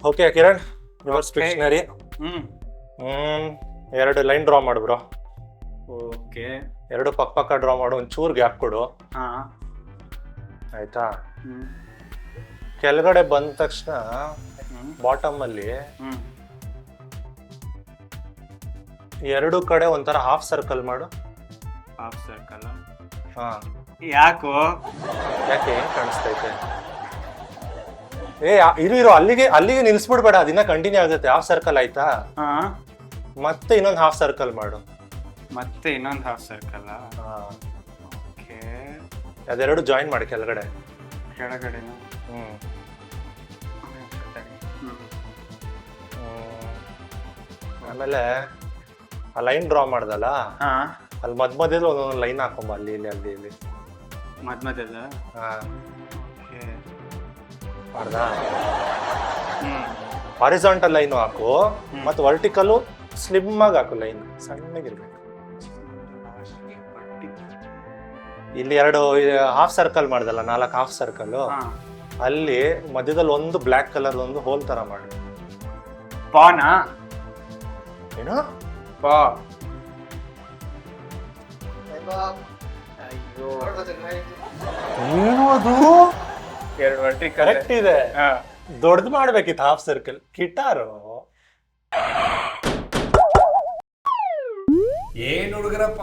Okay Kiran, reverse Okay. Pictionary. Hmm 2 line draw ಮಾಡು bro. Okay 2 ಪಕ್ಕ draw ಮಾಡು, ಒಂಚೂರು ಗ್ಯಾಪ್ ಕೊಡು. ಹಾ ಆಯ್ತಾ? ಹ್ಮ್ ಕೆಳಗಡೆ ಬಂದ ತಕ್ಷಣ ಹ್ಮ್ ಬಾಟಮ್ ಅಲ್ಲಿ ಹ್ಮ್ 2 ಕಡೆ ಒಂಥರ ಹಾಫ್ ಸರ್ಕಲ್ ಮಾಡು. ಹಾಫ್ ಸರ್ಕಲ್ ಹಾ, ಯಾಕೋ ಯಾಕೆ ಏನ್ ಕಾಣಿಸ್ತೈತೆ? ಇರು ಅಲ್ಲಿಗೆ ನಿಲ್ಸ್ಬಿಡ್ಬೇಡ, ಅದಿನ್ನ ಕಂಟಿನ್ಯೂ ಆಗುತ್ತೆ. ಹಾಫ್ ಸರ್ಕಲ್ ಆಯ್ತಾ? ಹಾ ಮತ್ತೆ ಇನ್ನೊಂದು ಹಾಫ್ ಸರ್ಕಲ್ ಮಾಡು. ಮತ್ತೆ ಇನ್ನೊಂದು ಹಾಫ್ ಸರ್ಕಲ್ ಹಾ, ಓಕೆ ಅದೆರಡು ಜಾಯಿನ್ ಮಾಡಿ ಕೆಳಗಡೆ. ಕೆಳಗಡೆ ಹ್ಮ್ ಆಮೇಲೆ ಆ ಲೈನ್ ಡ್ರಾ ಮಾಡ್ದಲ್ಲ, ಹಾ ಅಲ್ಲಿ ಮಧ್ಯದಲ್ಲಿ ಒಂದೊಂದು ಲೈನ್ ಹಾಕೊಂಬ, ಅಲ್ಲಿ ಇಲ್ಲಿ. ಮಧ್ಯದ ಹಾ, ಓಕೆ ಮಾಡ್ದಾ? ಹ್ಮ್ ಹಾರಿಜಾಂಟಲ್ ಲೈನ್ ಹಾಕು, ಮತ್ತೆ ವರ್ಟಿಕಲ್ ಸ್ಲಿಮ್ ಆಗಿ ಹಾಕು. ಲೈನ್ ಸಣ್ಣಗಿರ್ಬೇಕು. ಇಲ್ಲಿ 2 ಹಾಫ್ ಸರ್ಕಲ್ ಮಾಡ್ದಲ್ಲ, 4 ಹಾಫ್ ಸರ್ಕಲ್, ಹಾ ಅಲ್ಲಿ ಮಧ್ಯದಲ್ಲಿ ಒಂದು ಬ್ಲ್ಯಾಕ್ ಕಲರ್ ಒಂದು ಹೋಲ್ ತರ ಮಾಡು. ಪಾನಾ ಏನು? ಪಾ ಅಯ್ಯೋ ಏನು ಅದು? 2 ವರ್ಟಿಕಲ್ ಕರೆಕ್ಟ್ ಇದೆ. ಹಾ ದೊಡ್ಡದು ಮಾಡ್ಬೇಕಿತ್ತು ಹಾಫ್ ಸರ್ಕಲ್. ಕಿಟಾರು ಏನ್ ಹುಡುಗರಪ್ಪ